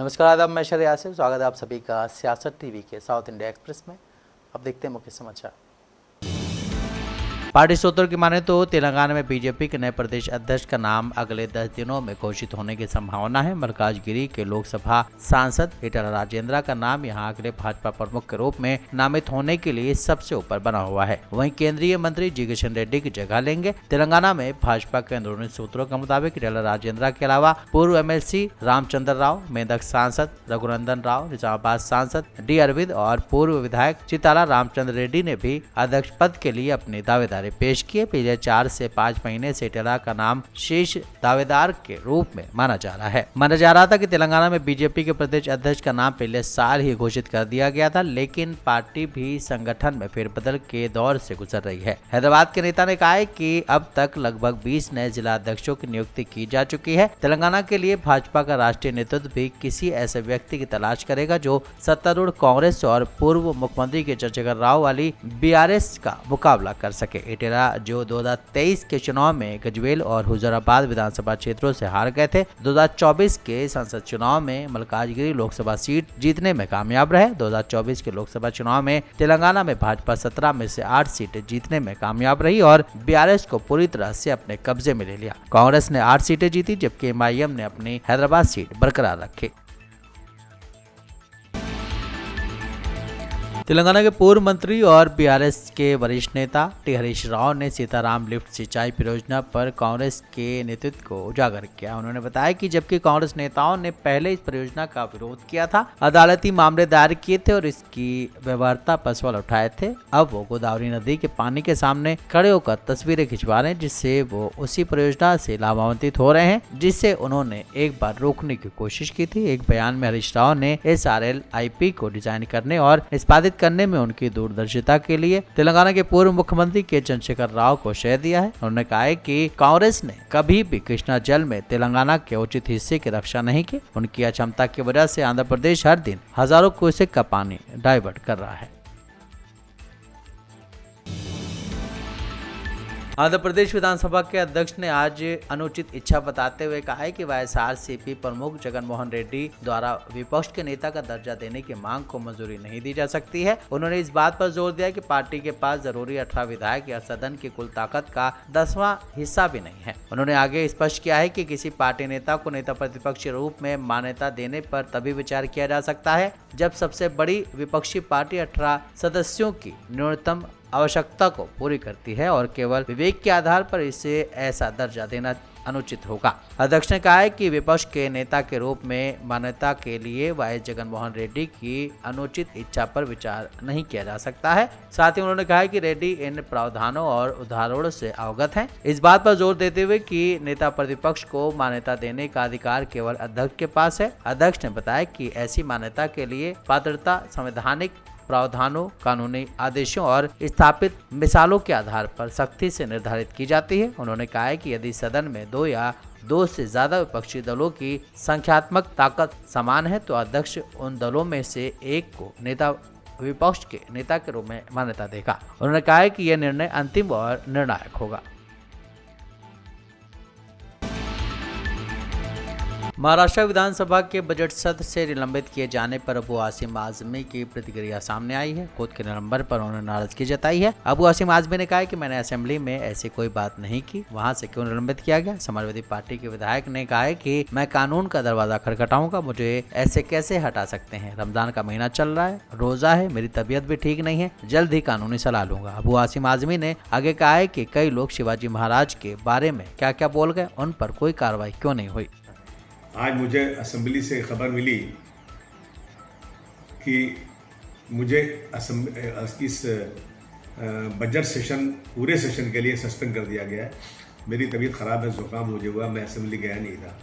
नमस्कार, आदाब। मैं शर यासिर, स्वागत है आप सभी का सियासत टीवी के साउथ इंडिया एक्सप्रेस में। अब देखते हैं मुख्य समाचार। पार्टी सूत्रों की माने तो तेलंगाना में बीजेपी के नए प्रदेश अध्यक्ष का नाम अगले 10 दिनों में घोषित होने की संभावना है। मल्काजगिरी के लोकसभा सांसद ईटेला राजेंद्र का नाम यहां अगले भाजपा प्रमुख के रूप में नामित होने के लिए सबसे ऊपर बना हुआ है। वहीं केंद्रीय मंत्री जी किशन रेड्डी की जगह लेंगे। तेलंगाना में भाजपा के अंदरूनी सूत्रों के मुताबिक ईटेला राजेंद्र के अलावा पूर्व एमएलसी रामचंद्र राव, मेदक सांसद रघुनंदन राव, निजामाबाद सांसद डी अरविंद और पूर्व विधायक चिताला रामचंद्र रेड्डी ने भी अध्यक्ष पद के लिए अपनी दावेदारी पेश किए। पिछले 4 से 5 महीने से ईटेला का नाम शीर्ष दावेदार के रूप में माना जा रहा है। माना जा रहा था कि तेलंगाना में बीजेपी के प्रदेश अध्यक्ष का नाम पिछले साल ही घोषित कर दिया गया था, लेकिन पार्टी भी संगठन में फेरबदल के दौर से गुजर रही है। हैदराबाद के नेता ने कहा है कि अब तक लगभग 20 नए जिला अध्यक्षों की नियुक्ति की जा चुकी है। तेलंगाना के लिए भाजपा का राष्ट्रीय नेतृत्व भी किसी ऐसे व्यक्ति की तलाश करेगा जो सत्तारूढ़ कांग्रेस और पूर्व मुख्यमंत्री के चंद्रशेखर राव वाली बीआरएस का मुकाबला कर सके। ईटेला जो 2023 के चुनाव में गजवेल और हुजूराबाद विधानसभा क्षेत्रों से हार गए थे, 2024 के संसद चुनाव में मल्काजगिरी लोकसभा सीट जीतने में कामयाब रहे। 2024 के लोकसभा चुनाव में तेलंगाना में भाजपा 17 में से 8 सीटें जीतने में कामयाब रही और बीआरएस को पूरी तरह से अपने कब्जे में ले लिया। कांग्रेस ने 8 सीटें जीती, जबकि एमआईएम ने अपनी हैदराबाद सीट बरकरार रखी। तेलंगाना के पूर्व मंत्री और बीआरएस के वरिष्ठ नेता टी हरीश राव ने सीताराम लिफ्ट सिंचाई परियोजना पर कांग्रेस के नेतृत्व को उजागर किया। उन्होंने बताया कि जबकि कांग्रेस नेताओं ने पहले इस परियोजना का विरोध किया था, अदालती मामले दायर किए थे और इसकी व्यवहार्यता पर सवाल उठाए थे, अब वो गोदावरी नदी के पानी के सामने खड़े होकर तस्वीरें खिंचवा रहे हैं, जिससे वो उसी परियोजना से लाभान्वित हो रहे हैं जिससे उन्होंने एक बार रोकने की कोशिश की थी। एक बयान में हरीश राव ने SRLIP को डिजाइन करने और निष्पादित करने में उनकी दूरदर्शिता के लिए तेलंगाना के पूर्व मुख्यमंत्री के चंद्रशेखर राव को श्रेय दिया है। उन्होंने कहा है कि कांग्रेस ने कभी भी कृष्णा जल में तेलंगाना के उचित हिस्से की रक्षा नहीं की। उनकी अक्षमता की वजह से आंध्र प्रदेश हर दिन हजारों क्यूसेक का पानी डाइवर्ट कर रहा है। आंध्र प्रदेश विधानसभा के अध्यक्ष ने आज अनुचित इच्छा बताते हुए कहा है कि YSRCP प्रमुख जगन मोहन रेड्डी द्वारा विपक्ष के नेता का दर्जा देने की मांग को मंजूरी नहीं दी जा सकती है। उन्होंने इस बात पर जोर दिया कि पार्टी के पास जरूरी 18 विधायक या सदन की कुल ताकत का 10वां हिस्सा भी नहीं है। उन्होंने आगे स्पष्ट किया है कि किसी पार्टी नेता को नेता प्रतिपक्ष के रूप में मान्यता देने पर तभी विचार किया जा सकता है जब सबसे बड़ी विपक्षी पार्टी 18 सदस्यों की न्यूनतम आवश्यकता को पूरी करती है और केवल विवेक के आधार पर इसे ऐसा दर्जा देना अनुचित होगा। अध्यक्ष ने कहा है कि विपक्ष के नेता के रूप में मान्यता के लिए वाई जगन मोहन रेड्डी की अनुचित इच्छा पर विचार नहीं किया जा सकता है। साथ ही उन्होंने कहा है कि रेड्डी इन प्रावधानों और उदाहरणों से अवगत हैं। इस बात पर जोर देते हुए कि नेता प्रतिपक्ष को मान्यता देने का अधिकार केवल अध्यक्ष के पास है। अध्यक्ष ने बताया कि ऐसी मान्यता के लिए पात्रता संवैधानिक प्रावधानों, कानूनी आदेशों और स्थापित मिसालों के आधार पर सख्ती से निर्धारित की जाती है। उन्होंने कहा है कि यदि सदन में 2 या 2 से ज्यादा विपक्षी दलों की संख्यात्मक ताकत समान है तो अध्यक्ष उन दलों में से एक को नेता विपक्ष के नेता के रूप में मान्यता देगा। उन्होंने कहा है कि यह निर्णय अंतिम और निर्णायक होगा। महाराष्ट्र विधानसभा के बजट सत्र से निलंबित किए जाने पर अबू आसिम आजमी की प्रतिक्रिया सामने आई है। खुद के निलंबन पर उन्होंने नाराजगी जताई है। अबू आसिम आजमी ने कहा है कि मैंने असेंबली में ऐसी कोई बात नहीं की, वहां से क्यों निलंबित किया गया। समाजवादी पार्टी के विधायक ने कहा है कि मैं कानून का दरवाजा खटखटाऊंगा, मुझे ऐसे कैसे हटा सकते हैं। रमजान का महीना चल रहा है, रोजा है, मेरी तबीयत भी ठीक नहीं है, जल्द ही कानूनी सलाह लूंगा। अबू आसिम आजमी ने आगे कहा है कि कई लोग शिवाजी महाराज के बारे में क्या क्या बोल गए, उन पर कोई कार्रवाई क्यों नहीं हुई। आज मुझे असेंबली से खबर मिली कि मुझे इस बजट सेशन पूरे सेशन के लिए सस्पेंड कर दिया गया है। मेरी तबीयत ख़राब है, ज़ुकाम मुझे हुआ, मैं असेंबली गया नहीं था।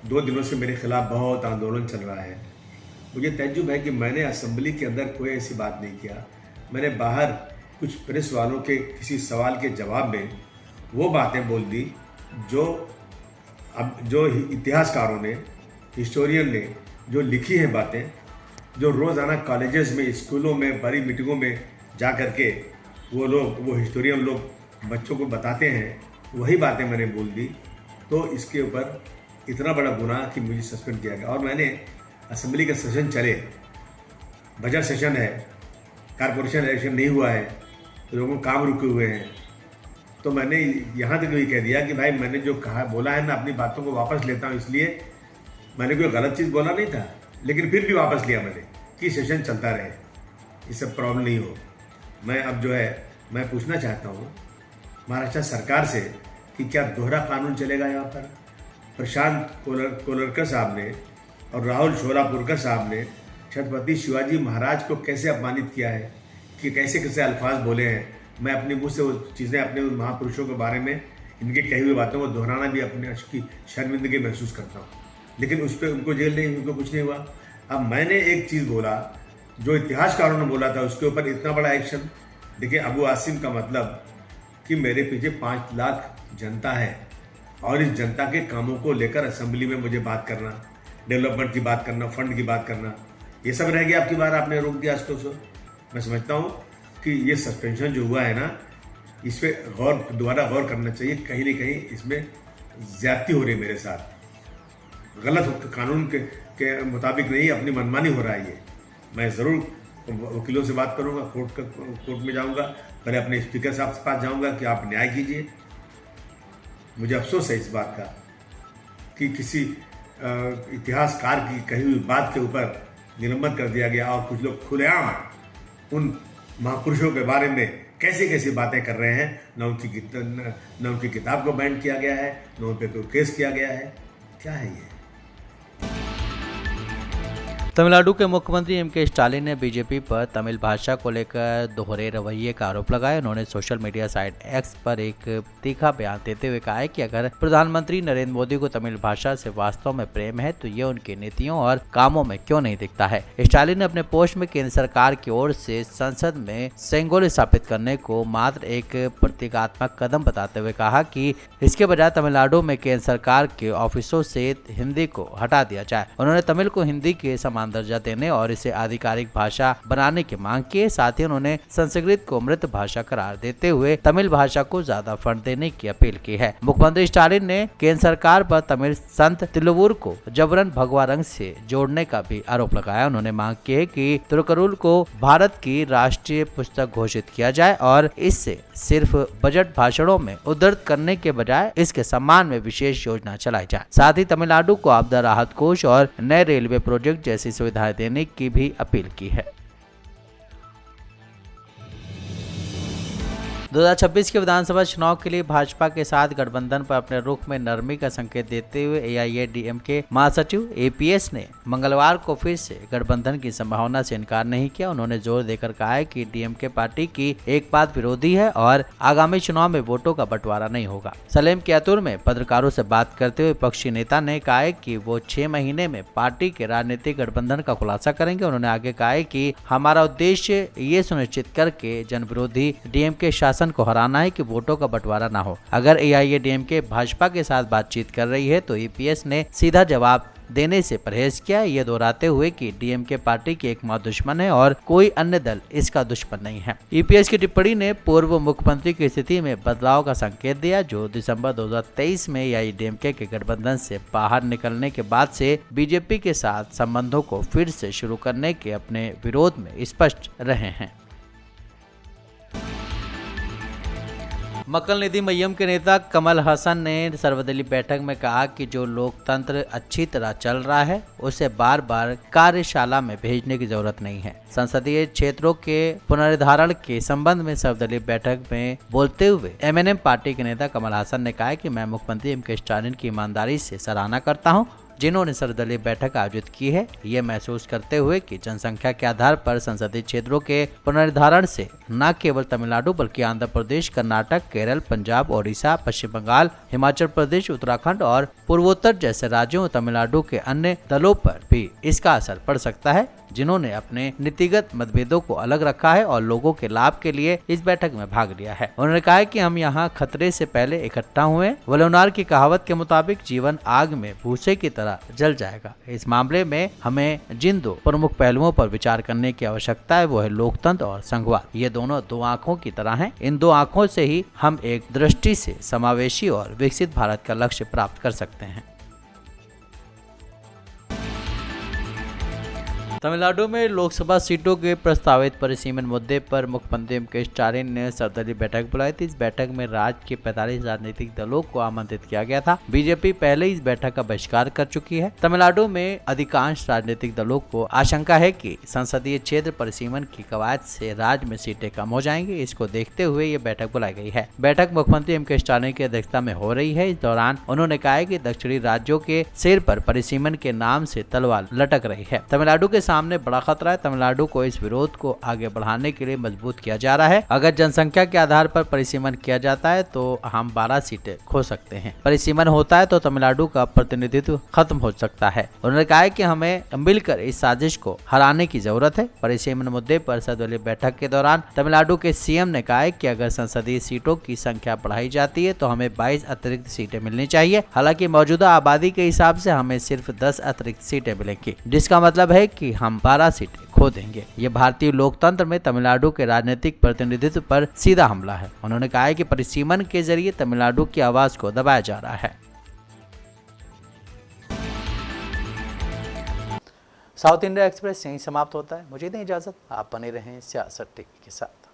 2 दिनों से मेरे खिलाफ बहुत आंदोलन चल रहा है। मुझे तज्जुब है कि मैंने असेंबली के अंदर कोई ऐसी बात नहीं किया। मैंने बाहर कुछ प्रेस वालों के किसी सवाल के जवाब में वो बातें बोल दी जो इतिहासकारों ने, हिस्टोरियन ने जो लिखी हैं बातें, जो रोज़ाना कॉलेजेस में, स्कूलों में, बड़ी मीटिंगों में जा कर के वो हिस्टोरियन लोग बच्चों को बताते हैं, वही बातें मैंने बोल दी। तो इसके ऊपर इतना बड़ा गुनाह कि मुझे सस्पेंड किया गया। और मैंने असेंबली का सेशन चले, बजट सेशन है, कारपोरेशन इलेक्शन नहीं हुआ है, तो लोगों काम रुके हुए हैं, तो मैंने यहाँ तक भी कह दिया कि भाई मैंने जो कहा बोला है मैं अपनी बातों को वापस लेता हूँ, इसलिए मैंने कोई गलत चीज़ बोला नहीं था, लेकिन फिर भी वापस लिया मैंने कि सेशन चलता रहे, इससे प्रॉब्लम नहीं हो। मैं अब जो है मैं पूछना चाहता हूँ महाराष्ट्र सरकार से कि क्या दोहरा कानून चलेगा यहाँ पर? प्रशांत कोलरकर साहब ने और राहुल शोलापुरकर साहब ने छत्रपति शिवाजी महाराज को कैसे अपमानित किया है, कि कैसे कैसे अल्फाज बोले हैं। मैं अपने मुँह से वो चीज़ें अपने महापुरुषों के बारे में इनके कही हुई बातों को दोहराना भी अपने की शर्मिंदगी महसूस करता हूँ, लेकिन उस पर उनको जेल नहीं, उनको कुछ नहीं हुआ। अब मैंने एक चीज़ बोला जो इतिहासकारों ने बोला था, उसके ऊपर इतना बड़ा एक्शन। देखिए, अबू आसिम का मतलब कि मेरे पीछे 5 लाख जनता है और इस जनता के कामों को लेकर असेंबली में मुझे बात करना, डेवलपमेंट की बात करना, फंड की बात करना, ये सब रह गया। आपकी बार आपने रोक दिया इसको। मैं समझता हूँ कि ये सस्पेंशन जो हुआ है ना, इस पर दोबारा गौर करना चाहिए। कहीं ना कहीं इसमें ज्यादती हो रही है मेरे साथ, गलत कानून के मुताबिक नहीं, अपनी मनमानी हो रहा है ये। मैं ज़रूर वकीलों से बात करूँगा, कोर्ट में जाऊँगा, पहले अपने स्पीकर साहब के पास जाऊँगा कि आप न्याय कीजिए। मुझे अफसोस है इस बात का कि किसी इतिहासकार की कही हुई बात के ऊपर निलंबन कर दिया गया और कुछ लोग खुलेआम उन महापुरुषों के बारे में कैसे कैसे बातें कर रहे हैं। न उनकी किताब को बैन किया गया है, न उन पर कोई केस किया गया है। क्या है ये? तमिलनाडु के मुख्यमंत्री एम.के. स्टालिन ने बीजेपी पर तमिल भाषा को लेकर दोहरे रवैये का आरोप लगाया। उन्होंने सोशल मीडिया साइट एक्स पर एक तीखा बयान देते हुए कहा है कि अगर प्रधानमंत्री नरेंद्र मोदी को तमिल भाषा से वास्तव में प्रेम है तो ये उनकी नीतियों और कामों में क्यों नहीं दिखता है। स्टालिन ने अपने पोस्ट में केंद्र सरकार की ओर से संसद में सेंगोल स्थापित करने को मात्र एक प्रतीकात्मक कदम बताते हुए कहा कि इसके बजाय तमिलनाडु में केंद्र सरकार के ऑफिसों से हिंदी को हटा दिया जाए। उन्होंने तमिल को हिंदी के समान दर्जा देने और इसे आधिकारिक भाषा बनाने की मांग की। साथ ही उन्होंने संस्कृत को मृत भाषा करार देते हुए तमिल भाषा को ज्यादा फंड देने की अपील की है। मुख्यमंत्री स्टालिन ने केंद्र सरकार पर तमिल संत तिरुवरुर को जबरन भगवा रंग से जोड़ने का भी आरोप लगाया। उन्होंने मांग की है कि तिरुवरुर को भारत की राष्ट्रीय पुस्तक घोषित किया जाए और इससे सिर्फ बजट भाषणों में उद्धृत करने के बजाय इसके सम्मान में विशेष योजना चलाई जाए। साथ ही तमिलनाडु को आपदा राहत कोष और नए रेलवे प्रोजेक्ट जैसी सुविधाएं देने की भी अपील की है। 2026 के विधानसभा चुनाव के लिए भाजपा के साथ गठबंधन पर अपने रुख में नरमी का संकेत देते हुए एआईएडीएमके महासचिव एपीएस ने मंगलवार को फिर से गठबंधन की संभावना से इनकार नहीं किया। उन्होंने जोर देकर कहा है कि डीएमके पार्टी की एक बात विरोधी है और आगामी चुनाव में वोटों का बंटवारा नहीं होगा। सलेम कियातुर में पत्रकारों से बात करते हुए विपक्षी नेता ने कहा है कि वो 6 महीने में पार्टी के राजनीतिक गठबंधन का खुलासा करेंगे। उन्होंने आगे कहा है कि हमारा उद्देश्य ये सुनिश्चित करके जन विरोधी डीएमके शासन को हराना है कि वोटों का बंटवारा ना हो। अगर एआईएडीएमके भाजपा के साथ बातचीत कर रही है तो ईपीएस ने सीधा जवाब देने से परहेज किया, ये दोहराते हुए कि डीएमके पार्टी की एकमात्र दुश्मन है और कोई अन्य दल इसका दुश्मन नहीं है। ईपीएस की टिप्पणी ने पूर्व मुख्यमंत्री की स्थिति में बदलाव का संकेत दिया, जो दिसंबर 2023 में एआईएडीएमके के गठबंधन से बाहर निकलने के बाद से बीजेपी के साथ संबंधों को फिर से शुरू करने के अपने विरोध में स्पष्ट रहे हैं। मक्कल निधि मय्यम के नेता कमल हसन ने सर्वदलीय बैठक में कहा कि जो लोकतंत्र अच्छी तरह चल रहा है उसे बार बार कार्यशाला में भेजने की जरूरत नहीं है। संसदीय क्षेत्रों के पुनर्निर्धारण के संबंध में सर्वदलीय बैठक में बोलते हुए एमएनएम पार्टी के नेता कमल हसन ने कहा कि मैं मुख्यमंत्री एम.के. स्टालिन की ईमानदारी से सराहना करता हूं, जिन्होंने सर्वदलीय बैठक आयोजित की है, ये महसूस करते हुए कि जनसंख्या के आधार पर संसदीय क्षेत्रों के पुनर्निर्धारण से न केवल तमिलनाडु बल्कि आंध्र प्रदेश, कर्नाटक, केरल, पंजाब, ओडिशा, पश्चिम बंगाल, हिमाचल प्रदेश, उत्तराखंड और पूर्वोत्तर जैसे राज्यों और तमिलनाडु के अन्य दलों पर भी इसका असर पड़ सकता है, जिन्होंने अपने नीतिगत मतभेदों को अलग रखा है और लोगों के लाभ के लिए इस बैठक में भाग लिया है। उन्होंने कहा कि हम यहाँ खतरे से पहले इकट्ठा हुए। वलोनार की कहावत के मुताबिक जीवन आग में भूसे की तरह जल जाएगा। इस मामले में हमें जिन 2 प्रमुख पहलुओं पर विचार करने की आवश्यकता है वो है लोकतंत्र और संघवाद। ये दोनों 2 आंखों की तरह हैं। इन 2 आंखों से ही हम एक दृष्टि से समावेशी और विकसित भारत का लक्ष्य प्राप्त कर सकते हैं। तमिलनाडु में लोकसभा सीटों के प्रस्तावित परिसीमन मुद्दे पर मुख्यमंत्री एम के स्टालिन ने सर्वदलीय बैठक बुलाई थी। इस बैठक में राज्य के 45 राजनीतिक दलों को आमंत्रित किया गया था। बीजेपी पहले इस बैठक का बहिष्कार कर चुकी है। तमिलनाडु में अधिकांश राजनीतिक दलों को आशंका है कि संसदीय क्षेत्र परिसीमन की कवायद से राज्य में सीटें कम हो जाएंगी। इसको देखते हुए ये बैठक बुलाई गई है। बैठक मुख्यमंत्री एम के स्टालिन की अध्यक्षता में हो रही है। इस दौरान उन्होंने कहा है कि दक्षिणी राज्यों के सिर पर परिसीमन के नाम से तलवार लटक रही है। तमिलनाडु के सामने बड़ा खतरा है। तमिलनाडु को इस विरोध को आगे बढ़ाने के लिए मजबूत किया जा रहा है। अगर जनसंख्या के आधार पर परिसीमन किया जाता है तो हम 12 सीटें खो सकते हैं। परिसीमन होता है तो तमिलनाडु का प्रतिनिधित्व खत्म हो सकता है। उन्होंने कहा है कि हमें मिलकर इस साजिश को हराने की जरूरत है। परिसीमन मुद्दे पर सर्वदलीय बैठक के दौरान तमिलनाडु के सीएम ने कहा है कि अगर संसदीय सीटों की संख्या बढ़ाई जाती है तो हमें 22 अतिरिक्त सीटें मिलनी चाहिए। हालांकि मौजूदा आबादी के हिसाब से हमें सिर्फ 10 अतिरिक्त सीटें मिलेंगी, जिसका मतलब है कि हम 12 सीटें खो देंगे। ये भारतीय लोकतंत्र में तमिलनाडु के राजनीतिक प्रतिनिधित्व पर सीधा हमला है। उन्होंने कहा है कि परिसीमन के जरिए तमिलनाडु की आवाज को दबाया जा रहा है। साउथ इंडिया एक्सप्रेस यहीं समाप्त होता है। मुझे दें इजाजत। आप बने रहें सियासत टीवी के साथ।